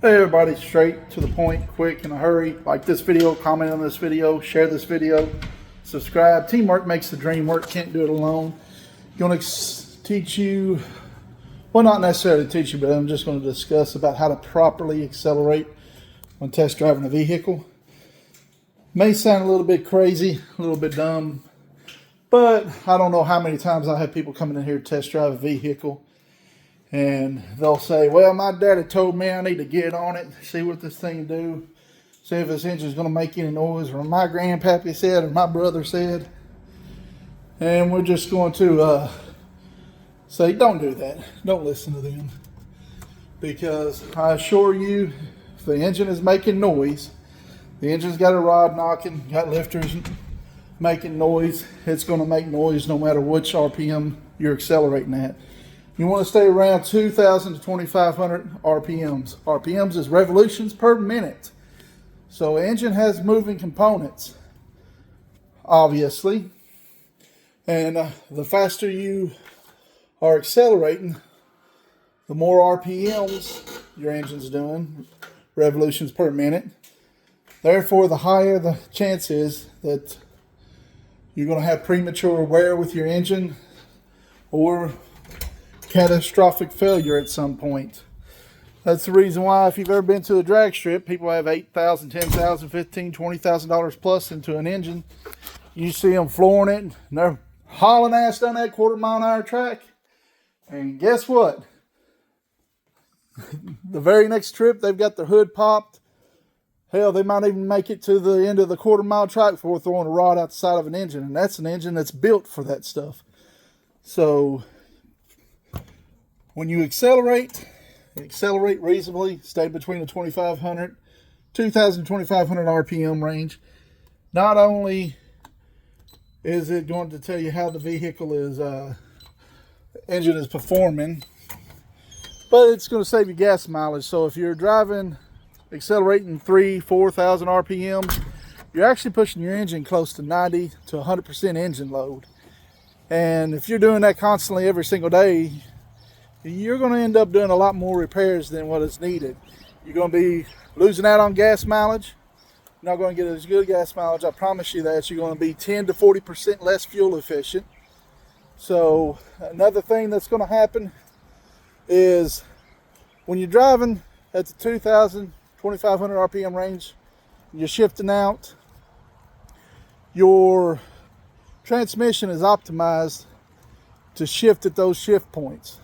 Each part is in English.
Hey everybody, straight to the point, quick, in a hurry. Like this video, comment on this video, share this video, subscribe. Teamwork makes the dream work, can't do it alone. Going to teach you, well, not necessarily teach you, but I'm just going to discuss about how to properly accelerate when test driving a vehicle. May sound a little bit crazy, a little bit dumb, but I don't know how many times I have people coming in here to test drive a vehicle. And they'll say, well, my daddy told me I need to get on it, see what this thing do, see if this engine's going to make any noise, or my grandpappy said, or my brother said. And we're just going to say, don't do that. Don't listen to them. Because I assure you, if the engine is making noise, the engine's got a rod knocking, got lifters making noise, it's going to make noise no matter which RPM you're accelerating at. You want to stay around 2,000 to 2,500 RPMs. RPMs is revolutions per minute. So engine has moving components, obviously. And the faster you are accelerating, the more RPMs your engine's doing, revolutions per minute. Therefore, the higher the chance is that you're going to have premature wear with your engine or catastrophic failure at some point. That's the reason why, if you've ever been to a drag strip, people have $8,000, $10,000, $15,000, $20,000 plus into an engine. You see them flooring it, and they're hauling ass down that quarter-mile-an-hour track. And guess what? The very next trip, they've got their hood popped. Hell, they might even make it to the end of the quarter-mile track before throwing a rod out the side of an engine. And that's an engine that's built for that stuff. So when you accelerate reasonably, stay between the 2,000, 2,500 RPM range. Not only is it going to tell you how the vehicle is, engine is performing, but it's going to save you gas mileage. So if you're driving, accelerating 3,000, 4,000 RPMs, you're actually pushing your engine close to 90 to 100% engine load. And if you're doing that constantly every single day, you're going to end up doing a lot more repairs than what is needed. You're going to be losing out on gas mileage. You're not going to get as good gas mileage. I promise you that. You're going to be 10 to 40% less fuel efficient. So another thing that's going to happen is when you're driving at the 2,000, 2,500 RPM range, you're shifting out, your transmission is optimized to shift at those shift points.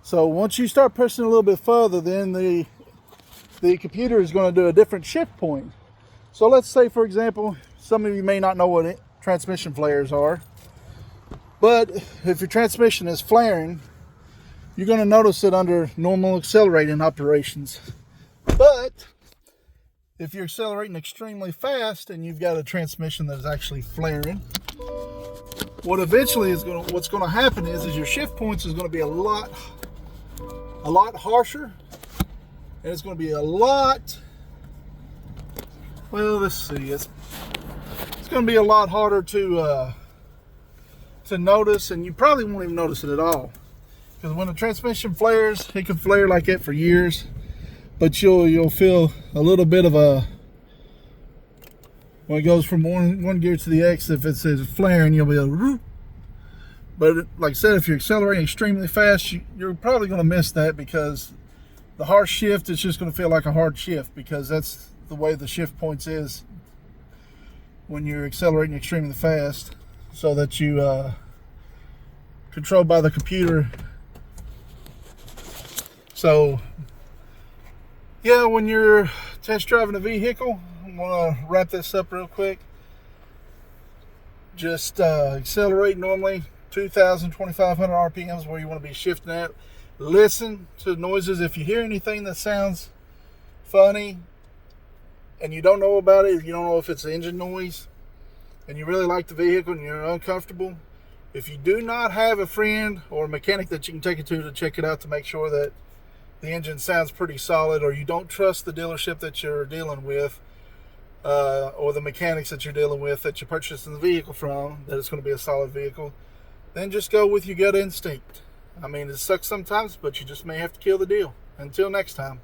So once you start pushing a little bit further, then the computer is going to do a different shift point. So let's say, for example, some of you may not know what transmission flares are, but if your transmission is flaring, you're going to notice it under normal accelerating operations. But if you're accelerating extremely fast and you've got a transmission that is actually flaring, what's going to happen is your shift points is going to be a lot harsher, and it's going to be a lot, well, let's see, it's going to be a lot harder to notice, and you probably won't even notice it at all. Because when the transmission flares, it can flare like that for years, but you'll feel a little bit of when it goes from one gear to the X, if it says flaring, you'll be a, but like I said, if you're accelerating extremely fast, you're probably going to miss that, because the harsh shift is just going to feel like a hard shift, because that's the way the shift points is when you're accelerating extremely fast, so that you controlled by the computer. So yeah, when you're test driving a vehicle, I'm going to wrap this up real quick. Just accelerate normally 2,000, 2,500 RPMs where you want to be shifting at. Listen to noises. If you hear anything that sounds funny and you don't know about it, if you don't know if it's engine noise, and you really like the vehicle and you're uncomfortable, if you do not have a friend or a mechanic that you can take it to check it out to make sure that the engine sounds pretty solid, or you don't trust the dealership that you're dealing with, or the mechanics that you're dealing with that you're purchasing the vehicle from, that it's going to be a solid vehicle, then just go with your gut instinct. I mean, it sucks sometimes, but you just may have to kill the deal. Until next time.